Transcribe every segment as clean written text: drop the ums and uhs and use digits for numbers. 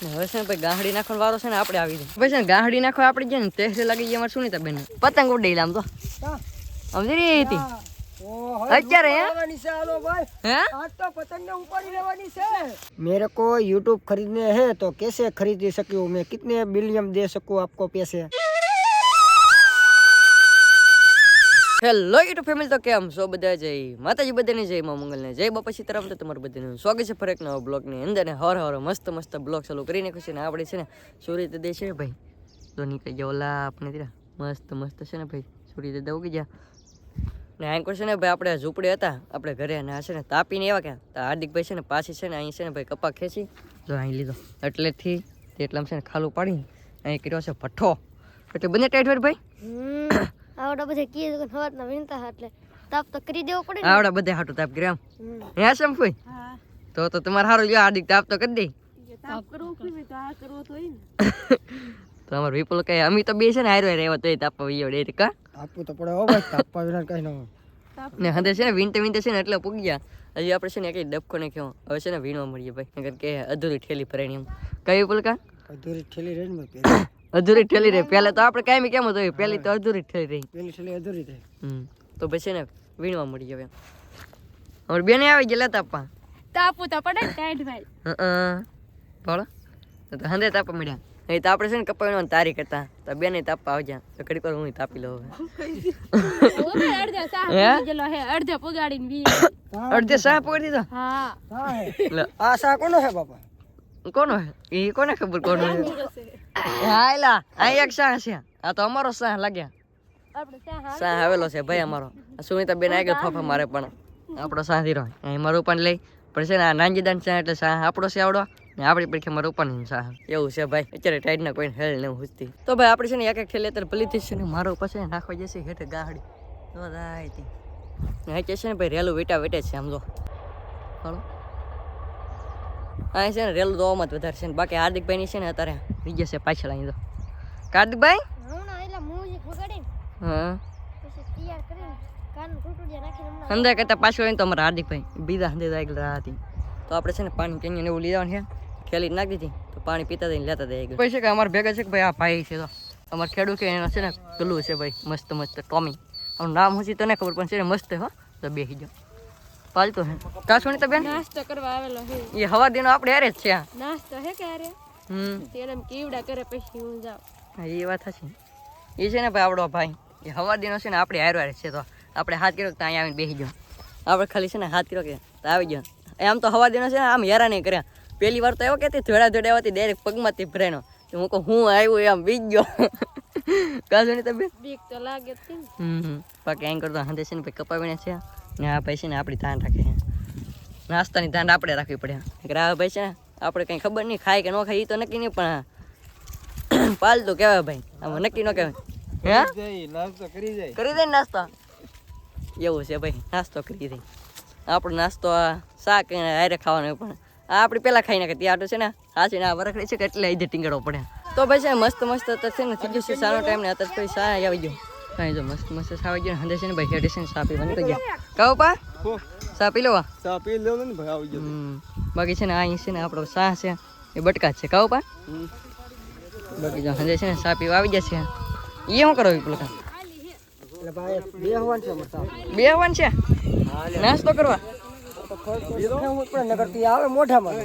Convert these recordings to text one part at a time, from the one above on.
હવે છે ને ભાઈ ગાહડી નાખવાનો વારો છે ને આપણે આવી જાય ભાઈ છે ને ગાહડી નાખવા આપણે જાય ને તેરે લાગી જાય અમારે સુનીતા બેન પતંગ ઉડી આમ તો સમજી રહી હતી અત્યારે मेरे को YouTube खरीदने हैं तो कैसे खरीद सकूं मैं कितने बिलियन दे सकूं आपको पैसे હેલો યુટ્યુબ ફેમિલી તો કેમ છો બધા જય માતાજી બધાને જય માં મંગલને જય બાપા સીતારામ તો તમારું બધાનું સ્વાગત છે ફરી એક નવા બ્લોગની અંદર ને હર મસ્ત બ્લોગ ચાલુ કરી નાખ્યું છે ને આપણે છે ને સૂર્ય દે છે ને ભાઈ તો નીકળી ગયા ઓલા આપણે ત્યાં મસ્ત છે ને ભાઈ સૂર્ય દે ઉગી ગયા ને આંકોર છે ને ભાઈ આપણે ઝૂંપડી હતા આપણે ઘરે અને આ છે ને તાપીને એવા ક્યાં તો હાર્દિકભાઈ છે ને પાછી છે ને અહીં છે ને ભાઈ કપા ખેંચી જો અહીં લીધો એટલેથી એટલામાં છે ને ખાલું પાડી અહીં કર્યો છે ભઠ્ઠો એટલે બંને ટાઈટ હોય ભાઈ આવડા બધા કી હવારના વિનતા એટલે તાપ તો કરી દેવો પડે આવડા બધા હાટો તાપ કર્યા હે શેમ કોઈ તો તમારે હારું લ્યો હાર્દિક તાપ તો કરી દે તાપ કરવો પડે તો આ કરવો તો હોય ને તો અમાર વિપુલ કઈ અમી તો બે છે ને હારો રહેવા તોય તાપવા વિયો ડે કા આપવું તો પડે હો ભાઈ તાપવા વિના કઈ ન ને હંદે છે ને વિનતે છે ને એટલે પૂગી ગયા હજી આપણે છે ને કઈ ડબકો ને ક્યો હવે છે ને વીણવા મળીએ ભાઈ કારણ કે અધૂરી ઠેલી ભરાણી એમ કઈ વિપુલ કા અધૂરી ઠેલી રહી ને અધૂરી ઠેલી રહી પહેલા તો આપણે કાયમી કેમ હતું પહેલી તો અધૂરી ઠેલી રહી પેલી ઠેલી અધૂરી થઈ તો પછી ને વીણવા મળી હવે અમાર બેને આવી ગયેલા તાપવા તાપવું તો પડે ટાઈટ ભાઈ બોલો તો હંદે તાપવા મળ્યા નહીં તો આપણે છે ને કપાવીનો તારી કરતા તો બેને તાપવા આવજા તો ઘડી પર હું તાપી લઉં અડધે પગાડીને વી અડધે સાહ પકડી દીધો હા આ સા કોનો હે બાપા કોનો હે એ કોને ખબર કોનો હે હા એલા આ એક સાહ છે આ તો અમારો સાહ લાગ્યા આપણે સાહ આવેલો છે ભાઈ અમારો સુનિતા બેન આગળ ફાફા મારે પણ આપણો સાહ ધીરો અહીં મારું પણ લઈ પણ છે ને આ નાંજીદાન છે એટલે સાહ આપણો છે આવડો ને આપણી પડખે મારું પણ સાહ એવું છે ભાઈ અત્યારે ટાઈટ ના કોઈ હેલ નહીં હુજતી તો ભાઈ આપણે છે ને એક ઠેલે અત્યારે ભલી થઈ છે ને મારો પછી નાખવા જશે હેઠે ગાહડી તો રાયતી ને છે ને ભાઈ રેલું વેટા વેટે છે આમ જો હાલો અહીં છે ને રેલું દોવામાં જ વધારે છે ને બાકી હાર્દિકભાઈ ની છે ને અત્યારે બીજે છે પાછળ અહીં તો કાર્તિકભાઈ હમણાં એલા મ્યુઝિક વગાડી હા પછી તૈયાર કરીને કાન ટૂટુડિયા નાખીને હમણાં હંદા કરતા પાછળ હોય ને તો અમારા હાર્દિકભાઈ બીજા હંદે આગળ હતી તો આપણે છે ને પાણી કેન્યન એવું લઈ જવાનું છે ખેલી નાખી દીધી તો પાણી પીતા દઈને લેતા દઈએ પછી છે કે અમારે ભેગા છે કે ભાઈ આ ભાઈ છે તો અમારે ખેડૂત કે એનો છે ને ગલું છે ભાઈ મસ્ત ટોમી આનું નામ હું તો ને ખબર પણ છે ને મસ્ત હો તો બેસી જાઓ પાલતો હે કાસોણી તો બેન નાસ્તો કરવા આવેલો હે એ હવા દીનો આપણે હારે જ છે આ નાસ્તો હે કે અરે તેરે કેવડા કરે પછી હું જાઉં હા એ વાત છે એ છે ને ભાઈ આપણો ભાઈ એ હવા દીનો છે ને આપણે હારે છે તો આપણે હાથ કર્યો તો અહીંયા આવીને બેસી જાઓ આપણે ખાલી છે ને હાથ કર્યો કે તો આવી ગયો આમ તો હવા દીનો છે ને આમ હેરા નહીં કર્યા પહેલી વાર તો એવો કે ધોડા આવતી ડાયરેક્ટ પગમાંથી ભરાયનો હું કહું હું આવ્યું એમ બીજ ગયો કાજોની તબિયત બીક તો લાગે જ ને બાકી આઈ કરતો હંદે છે ને ભાઈ કપાવીને છે ને આ ભાઈ છે ને આપણી ધ્યાન રાખે છે નાસ્તાની ધ્યાન આપણે રાખવી પડે આ ભાઈ છે ને આપણે કંઈ ખબર નહીં ખાય કે ન ખાય એ તો નક્કી નહીં પણ પાલતું કહેવાય ભાઈ આમાં નક્કી ન કહેવાય હે નાસ્તો કરી જાય દે નાસ્તો એવું છે ભાઈ નાસ્તો કરી દે આપણો નાસ્તો આ શાક હારે ખાવાનું પણ આ આપણે પહેલાં ખાઈ નાખે ત્યાં છે ને સાચી આ વરખડી છે કે એટલે અહીં ટીંગડવો પડે તો ભાઈ છે મસ્ત તો છે ને થઈ ગયું છે સારો ટાઈમ ને અત્યારે કોઈ સા આવી ગયો કાંઈ જો મસ્ત આવી ગયો હંદે છે ને ભાઈ હેડે છે ને સા પીવાની કહી ગયા કહો પા સા પી લેવા સા પી લો ને ભાઈ આવી ગયો બાકી છે ને અહીં છે ને આપણો સા છે એ બટકા છે કહો પા બાકી જો હંદે છે ને સા પીવા આવી જશે એ શું કરો પેલો એટલે ભાઈ બે હવાન છે મરતા બે આવવાનું છે નાસ્તો કરવા નગરથી આવે મોઢામાં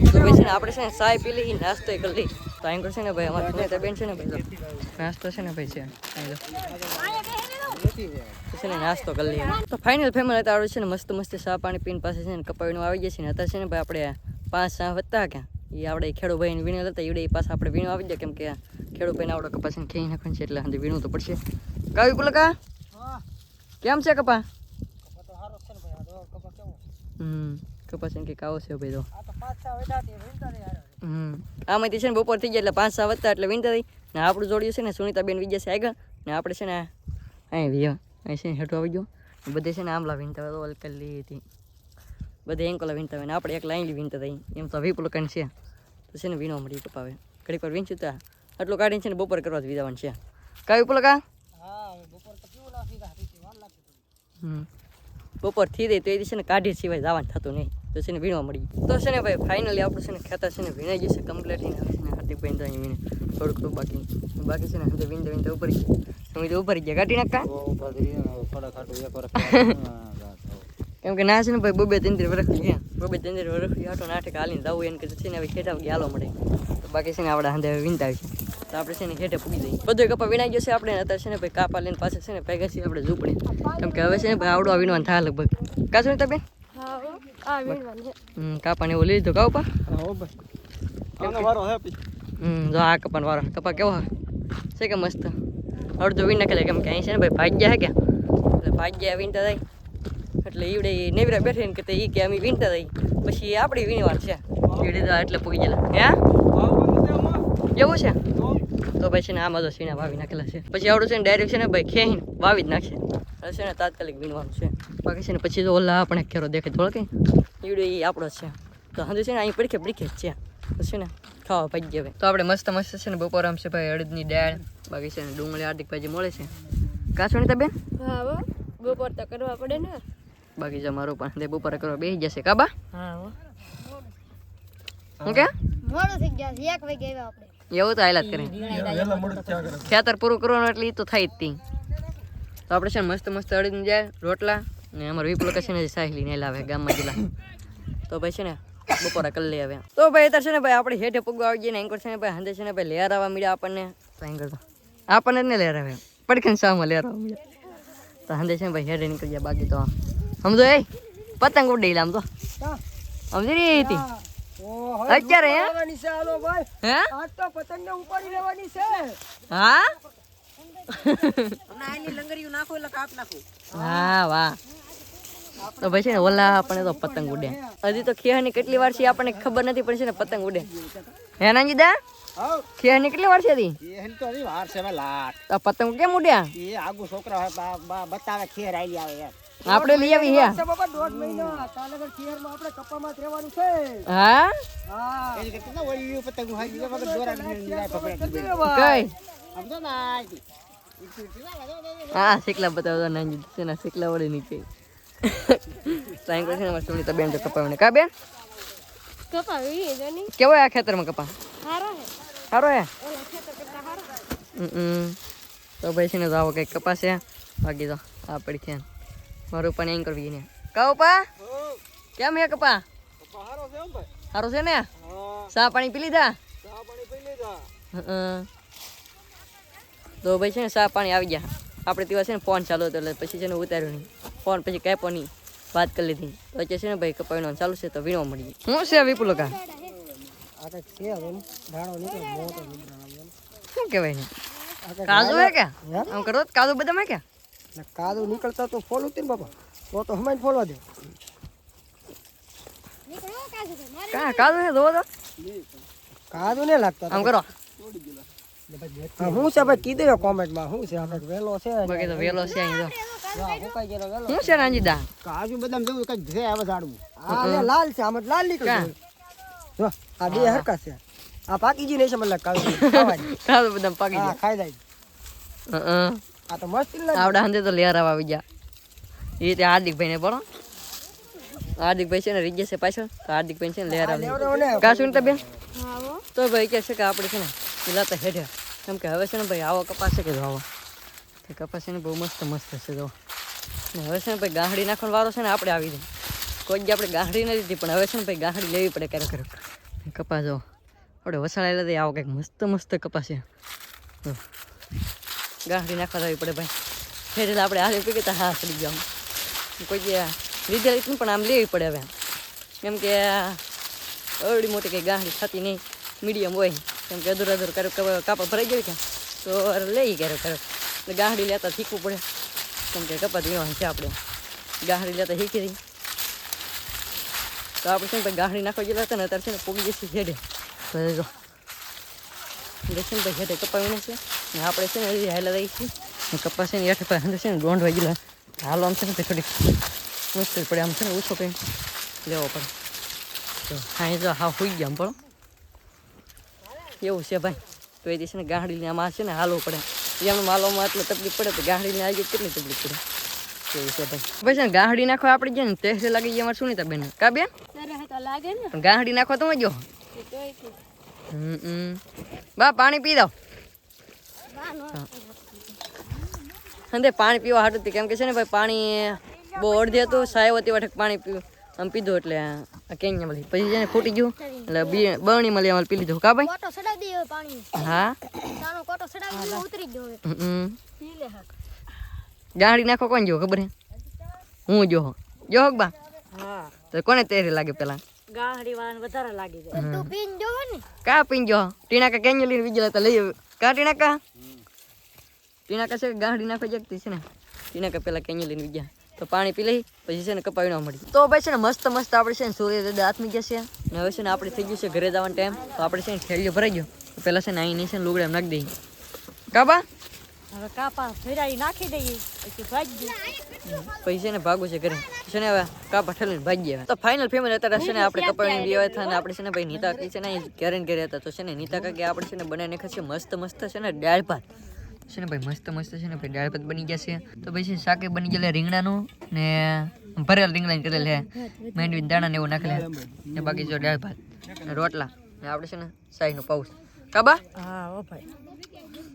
તો ભાઈ છે ને આપણે છે ને સાય પી લઈ નાસ્તો કરી લઈ તો અહીં છે ને ભાઈ અમારા સુનેતા બેન છે ને ભાઈ નાસ્તો છે ને ભાઈ છે છે ને નાસ્તો કરી લઈએ તો ફાઇનલ ફેમિલી હતા છે ને મસ્ત ચા પાણી પીને પાસે છે ને કપાવીનું આવી જશે ને અત્યારે છે ને ભાઈ આપણે 5 સા વધતા ક્યાં એ આપણે ખેડૂ ભાઈને વીણો હતા એવડે પાસે આપણે વીણો આવી જાય કેમ કે ખેડૂ ભાઈને આવડો કપાસ ને ખેઈ નાખવાનું છે એટલે હંદે વીણવું તો પડશે કાવી પુલકા કેમ છે કપા કપાસ કે કાવો છે ભાઈ તો આમાંથી છે ને બપોર થઈ જાય એટલે 5 સા વધતા એટલે વીણતા થઈ ને આપણું જોડ્યું છે ને સુનિતા બેન વિજય છે આગળ ને આપણે છે ને અહીં વિયો અહીં છે ને હેઠું આવી ગયો બધે છે ને આમલા વીણતા હોય તો અલકલી હતી બધે એંકોલા વીણતા હોય ને આપણે એક લાઈન વીણતા થઈ એમ તો વિપુલકન છે તો છે ને વીણવા મળી કપાવે ઘડી પર વીણશું તો આટલું કાઢીને છે ને બપોર કરવા જ વિધાવાનું છે કા વિપુલકા બપોર થઈ જાય તો એ છે ને કાઢી સિવાય જવાનું થતું નહીં તો છે ને વીણવા મળી તો છે ને ભાઈ ફાઇનલી આપણું છે ને ખેતર છે ને વીણાઈ જશે કમ્પ્લીટ થઈને આવે છે ને હાર્દિકભાઈ તો અહીં વીણે થોડુંક બાકી છે ને હંતે વીણતે ઉપર તમે તો ઉપર ગયા કાઢી નાખા કેમ કે ના છે ને ભાઈ બબે ત્રણ વર્ષ આટો નાટક હાલીને જવું એને છે ને હવે ખેટા હાલો મળે તો બાકી છે ને આપણે હંતે વીણતા આવી તો આપણે છે ને ખેટે પૂગી જઈએ બધું કપા વીણાઈ જશે આપણે અત્યારે છે ને ભાઈ કાપા લઈને પાસે છે ને ભેગા છીએ આપણે ઝૂંપડી કેમ કે હવે છે ને ભાઈ આવડો વીણવાનું થાય લગભગ કાશું ને બેન કાપાને એવું લીધું કાવ પા જો આ કપાનો વારો કપા કેવો છે કે મસ્ત અડધો વીણ નાખેલા કેમ કે અહીં છે ને ભાઈ ભાગ્યા હે કે એટલે ભાગ્યા વીણતા જાય એટલે ઈવડે નેવરા બેઠે ને કે એ કે અમે વીણતા જાય પછી આપણી વીણવાનું છે ઈવડે તો એટલે પૂગી ગયેલા હે એવું છે તો ભાઈ છે ને આમાં તો સીણા વાવી નાખેલા છે પછી આવડું છે ને ડાયરેક્ટ છે ને ભાઈ ખેહીને વાવી જ નાખશે હવે છે ને તાત્કાલિક વીણવાનું છે બાકી છે ને પછી તો ઓલા આપણે ખેરો દેખે થોડો કંઈ ઈવડે એ આપણો જ છે તો હજુ છે ને અહીં પડખે જ છે તો છે ને ખાવા ભાઈ હવે તો આપણે મસ્ત છે ને બપોર આમ છે ભાઈ અડદની દાળ બાકી છે ને ડુંગળી હાર્દિક ભાજી મળે છે કાસોણી તા બેન બપોર તો કરવા પડે ને બાકી જો મારું પણ બપોરે કરવા બેસી જશે કાબા હું કે મોડું થઈ ગયા 1 વાગે આવ્યા આપણે એવું તો હાલત કરે ખેતર પૂરું કરવાનું એટલે એ તો થાય જ તી તો આપણે છે ને મસ્ત અડદની જાય રોટલા ને અમારે વિપુલ કશે ને સાહેલી ને લાવે ગામમાં જેલા તો ભાઈ છે ને બપોરા કરી લઈ આવ્યા તો ભાઈ અત્યારે છે ને ભાઈ આપણે હેઠે પૂગવા આવી જઈએ ને એન્કર છે ને ભાઈ હંદે છે ને ભાઈ લેર આવવા મળ્યા આપણને તો એન્કર તો આપણને જ ને લેર આવે પડખે સામાં લેર આવવા મળ્યા તો હંદે છે ને ભાઈ હેઠે નીકળી ગયા બાકી તો સમજો એ પતંગ ઉડી આમ તો સમજી રહી હતી અત્યારે હે આજ તો પતંગ ને ઉપાડી લેવાની છે હા નાની લંગરીયું નાખો એટલે કાપ નાખો હા વાહ તો ભાઈ છે ને ઓલા આપણે તો પતંગ ઉડે હજી તો ખેહની કેટલી વાર છે આપણને ખબર નથી પણ છે ને પતંગ ઉડે હે નાનજી દા ખેહની કેટલી વાર છે દી એન તો હજી વાર છે લાટ આ પતંગ કેમ ઉડ્યા એ આગુ છોકરા બતાવે ખેર આઈ આવે યાર આપણે લઈ આવી હે બાબા 1.5 મહિનો તાલગર ખેર માં આપણે કપ્પામાં જ રહેવાનું છે હા એ કેટલા ઓલી પતંગ હાઈ ગયો વગર દોરા નિરાય પકડે કઈ સમજો ના હા શીખલા બતાવો નાનજી છે ને શીખલા વડે નીચે સાઈન કરે છે ને મારી બેન તો કપાવને કા બેન કપાવી જોની કેવો આ ખેતરમાં કપા સારો હે ઓલા ખેતર કરતા હારો તો ભાઈ છે ને તો આવો કંઈક કપાસ છે બાકી તો આ પડી છે મારું પણ એમ કરવી ને કહો પા કેમ હે કપા સારો છે ને ચા પાણી પી લીધા તો ભાઈ છે ને ચા પાણી આવી ગયા આપણે તેવા છે ને ફોન ચાલુ હતો એટલે પછી છે ને ઉતાર્યો નહીં ફોન પછી કાપ્યો નહીં વાત કરી લીધી તો છે ને ભાઈ કપાઈનો ચાલુ છે તો વીણવા મળી શું છે વિપુલ કા શું કહેવાય ને કાજુ હે કે આમ કરો કાજુ બદામ હે કે કાદુ નીકળતા તો ફોલ ઉતી ને બાપા તો હમાઈ ફોલવા દે કા કાજુ હે જોવો તો કાદુ ને લાગતા આમ કરો હું છે ભાઈ કીધું કોમેન્ટ માં હું છે આપણે વેલો છે બાકી તો વેલો છે અહીં તો મુકાઈ ગયેલો વેલો શું છે નાનજી દા કાજુ બદામ જેવું કઈ છે હવે ઝાડવું આ લે લાલ છે આમ લાલ નીકળ્યું જો આ બે હરકા છે આ પાકી જી નહીં છે મતલબ કાજુ ખાવાની કાજુ બદામ પાકી હા ગયા ખાઈ જાય આ તો મસ્ત લાગે આવડા હંદે તો લેર આવી ગયા એ રીતે હાર્દિકભાઈ ને બોલો હાર્દિકભાઈ છે ને રીજે છે પાછળ તો હાર્દિકભાઈ છે ને લેર આવી કા શું બેન તો ભાઈ કે છે કે આપણે છે ને પેલા તો હેઠે કેમ કે હવે છે ને ભાઈ આવો કપાસ છે કે જો આવો તે કપાસ છે ને બહુ મસ્ત છે જો ને હવે છે ને ભાઈ ગાંહડી નાખવાનો વારો છે ને આપણે આવી જાય કોઈ જ આપણે ગાંહડી નથી દીધી પણ હવે છે ને ભાઈ ગાંહડી લેવી પડે ક્યારેક કપાસ જો આપણે વસાડેલા તો આવો કંઈક મસ્ત કપાસ છે ગાંહડી નાખવા જવી પડે ભાઈ હેઠે આપણે હાલી પી ગયા હા પડી ગયા કોઈ જે લીધેલી પણ આમ લેવી પડે હવે કેમ કે અવડી મોટી કંઈ ગાંહડી થતી નહીં મીડિયમ હોય કેમ કે અધૂર કાપા ભરાઈ જાય કે તો લઈ ક્યારેક એટલે ગાંહડી લેતા શીખવું પડે કેમ કે કપાસ વીણવાની છે આપણે ગાંહડી લેતા શીખી હતી તો આપણે છે ને ભાઈ ગાંહડી નાખવા ગયેલા હતા ને અત્યારે છે ને પૂગી જશે હેડે જો ભાઈ હેઠે કપાવીને છે ને આપણે છે ને હજી હાલા રહી છીએ કપાસ છે ને હેઠે પાસે છે ને દોંઢ વાગેલા હાલો આમ છે ને થોડીક મુશ્કેલ પડે આમ છે ને ઓછો કંઈ લેવો પડે તો હા જો હા હોઈ ગયા આમ પણ એવું છે ભાઈ તો એ દિવસે ને ગાંહડીને આમાં છે ને હાલવું પડે એમનું માલવામાં એટલે તકલીફ પડે તો ગાંહડીને આવી કેટલી તકલીફ પડે એવું છે ભાઈ ભાઈ છે ને ગાંહડી નાખવા આપણે જાય ને તેહરે લાગી જાય અમારે સુનીતા બેન કા બેન પણ ગાંહડી નાખો તો જો બા પાણી પી દો અંદે પાણી પીવા હાટું કેમ કે છે ને ભાઈ પાણી બહુ અડધી હતું સાહેબ હતી વાટક પાણી પીવું આમ પીધું એટલે કેમ મળી પછી છે ને ફૂટી ગયું એટલે બરણી મળી અમારે પી લીધું કા ભાઈ કોટો સડાવી દઈએ પાણી હા નાનો કોટો સડાવી દઈએ ઉતરી ગયો પી લે ગાંહડી નાખો કોણ જો ખબર હે હું જો બા હા તો કોને તેરી લાગે પેલા ગાહડી વાળાને વધારે લાગી જાય તું પીન જો ને કા પીંજો ટીના કા કેન્યો લઈને વિજલા તો લઈ કા ટીના કા છે ગાંહડી નાખો જગતી છે ને ટીના કા પેલા કેન્યો લઈને વિજ્યા તો પાણી પી લઈ પછી છે ને કપાવી ન મળી તો ભાઈ છે ને મસ્ત આપણે છે ને સૂર્ય દાદા હાથમી ગયા છે ને હવે છે ને આપણે થઈ ગયું છે ઘરે જવાનો ટાઈમ તો આપણે છે ને થેલીઓ ભરાઈ ગયો તો પેલા છે ને અહીં છે ને લુગડા નાખી દઈએ કાબા હવે કાપા ફેરાઈ નાખી દઈએ પછી ભાજી પછી છે ને ભાગવું છે ઘરે છે ને હવે કાપા ઠેલીને ભાગી ગયા તો ફાઇનલ ફેમિલી અત્યારે છે ને આપણે કપાવીને વ્યવહાર હતા ને આપણે છે ને ભાઈ નીતા કી છે ને ઘરે ને ઘરે હતા તો છે ને નીતા કાકી આપણે છે ને બનાવીને ખાશે મસ્ત છે ને દાળ ભાત છે ને ભાઈ મસ્ત છે ને ભાઈ દાળ ભાત બની ગયા છે તો ભાઈ છે શાકે બની ગયેલા રીંગણાનું ને ભરેલ રીંગણાની કરેલ હે મેંડવી દાણા ને એવું નાખેલા ને બાકી જો દાળ ભાત ને રોટલા ને આપણે છે ને સાઈનું પાઉસ કાબા હા ઓ ભાઈ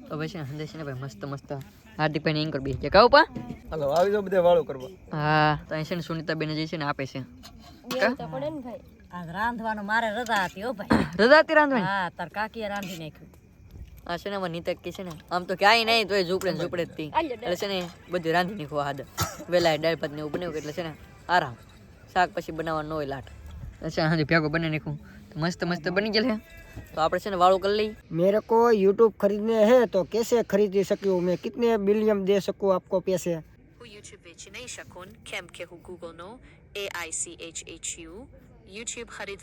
તો ભાઈ છે ને હંદે છે ને ભાઈ મસ્ત હાર્દિક ભાઈ એન્કર બી છે કાઉ પા હાલો આવી જાવ બધે વાળો કરવા હા તો અહીં છે ને સુનિતા બેન જે છે ને આપે છે પડે ને ભાઈ આજ રાંધવાનું મારે રજા હતી ઓ ભાઈ રજા હતી રાંધવાની હા તાર કાકીએ રાંધી નાખ્યું હા છે ને અમારે નીતા કે છે ને આમ તો ક્યાંય નહીં તો એ ઝૂપડે જ હતી એટલે છે ને બધું રાંધી નાખવા હાદ વેલા દાળ ભાત ને એવું બનાવ્યું એટલે છે ને આરામ શાક પછી બનાવવાનું ન હોય લાટ એટલે હાજે ભેગો બની નાખું મસ્ત બની ગયેલ છે તો આપણે છે ને વાળું કરી લઈ मेरे को YouTube खरीदने हैं तो कैसे खरीद सकूँ मैं कितने बिलियन दे सकूँ आपको पैसे હું YouTube વેચી નહીં શકું કેમ કે હું ગૂગલનો AICHHU YouTube ખરીદ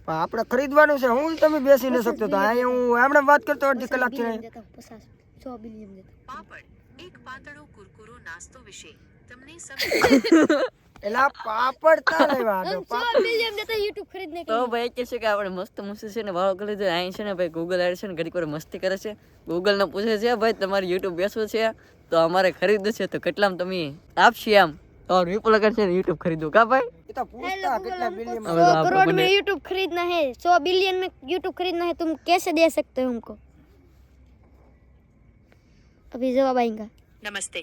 આપણે ખરીદવાનું છે હું તમે બેસી ન શકતો તો આ હું હમણાં વાત કરતો અડધી કલાક થી દેતા 100 બિલિયન દેતા પાપડ એક પાતળો કુરકુરો નાસ્તો વિશે તમને એલા પાપડ તા લેવા દો 100 બિલિયન દેતા YouTube ખરીદને તો ભાઈ કે છે કે આપણે મસ્ત છે ને વાળો કરી લીધો અહીં છે ને ભાઈ ગૂગલ એડ છે ને ઘડીક વાર મસ્તી કરે છે ગૂગલ ને પૂછે છે ભાઈ તમારે YouTube બેસવું છે તો અમારે ખરીદવું છે તો કેટલામાં તમે આપશી આમ તો વિપુલ છે ને YouTube ખરીદવું કા ભાઈ એ તો પૂછતા કેટલા બિલિયન 100 करोड़ में YouTube खरीदना है 100 बिलियन में YouTube खरीदना है तुम कैसे दे सकते हो हमको अभी जवाब आएगा नमस्ते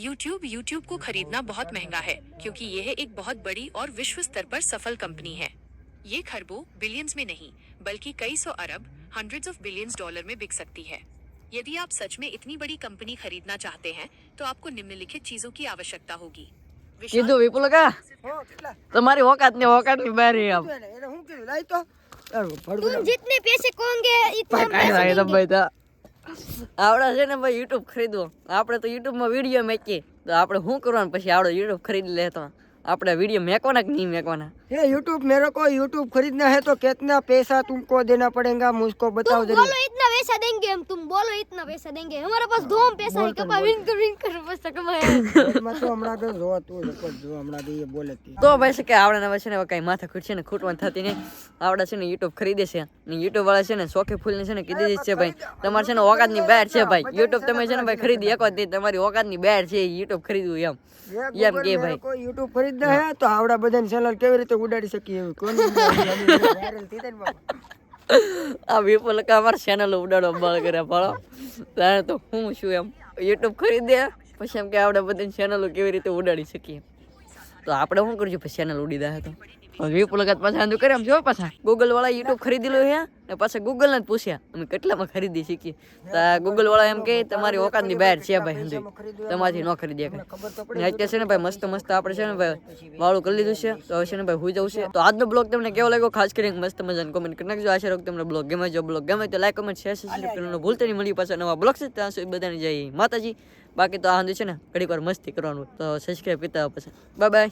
YouTube को खरीदना बहुत महंगा है क्योंकि यह एक बहुत बड़ी और विश्व स्तर पर सफल कंपनी है ये खरबों बिलियंस में नहीं बल्कि कई सौ अरब हंड्रेड्स ऑफ बिलियंस डॉलर में बिक सकती है यदि आप सच में इतनी बड़ी कंपनी खरीदना चाहते हैं तो आपको निम्नलिखित चीजों की आवश्यकता होगी કીધું વિપુલ કા તમારી ઓકાત ની બહાર આમ એને હું કીધું લાઈ તો तुम जितने पैसे कहोगे इतना ભાઈ તો ભાઈ તો આવડે છે ને ભાઈ YouTube ખરીદવો આપણે તો YouTube માં વિડીયો મેકીએ તો આપણે શું કરવાનું પછી આવડે YouTube ખરીદી લે તો આપણે વિડીયો મેકવાના કે નહીં મેકવાના हे YouTube मेरे को YouTube खरीदना है तो कितना पैसा तुमको देना पड़ेगा मुझको बताओ तुम जरा बोलो इतना पैसा देंगे हम तुम बोलो इतना पैसा देंगे हमारे पास धूम पैसा है कपा विन कर पैसा कमाया मैं तो हमारा तो जो तू जो हमारा ये बोले थी તો ભાઈ છે કે આવડે ને છે ને કઈ માથા ખૂટ છે ને ખૂટવાનું થતી નહીં આવડે છે ને YouTube ખરીદે છે ને YouTube વાળા છે ને શોખે ફૂલને છે ને કીધી જ છે ભાઈ તમારે છે ને ઓકાતની બહાર છે ભાઈ YouTube તમે છે ને ભાઈ ખરીદી શકો જ નહીં તમારી ઓકાતની બહાર છે YouTube ખરીદવું એમ એમ કે ભાઈ कोई YouTube खरीदना है तो आवड़ा बदन चैनल केवी रीते उडाड़ी सकी है कोण वायरल थी तन बाबा આ વિપુલ કા અમાર ચેનલ ઉડાડો બળ કરે ભળો તારે તો હું શું એમ YouTube ખરીદે પછી એમ કે આવડે બધી ચેનલો કેવી રીતે ઉડાડી શકીએ તો આપણે શું કરજો પછી ચેનલ ઉડી દે તો વિપુલ કા પાછા આંધું કરે એમ જો પાછા ગૂગલ વાળા YouTube ખરીદેલું છે ને પાછા ગૂગલ ને જ પૂછ્યા અમે કેટલામાં ખરીદી શકીએ તો ગૂગલ વાળા એમ કે તમારી ઓકાતની બહાર છે ભાઈ હંધું તમારથી ન ખરીદી શકે ને અત્યારે છે ને ભાઈ મસ્ત આપણે છે ને ભાઈ વાળું કરી લીધું છે તો હવે છે ને ભાઈ હુઈ જવું છે તો આજનો બ્લોગ તમને કેવો લાગ્યો ખાસ કરીને મસ્ત મજાની કોમેન્ટ કરી નાખજો આશા રાખું તમને બ્લોગ ગમે જો બ્લોગ ગમે તો લાઈક કમેન્ટ શેર સબસ્ક્રાઇબ કરવાનું ભૂલતા નહીં મળી પાછા નવા બ્લોગ છે ત્યાં સુધી બધાને જય માતાજી બાકી તો આ હંધું છે ને ઘડીક વાર મસ્તી કરવાનું તો સબસ્ક્રાઇબ કરતા પછી બાય બાય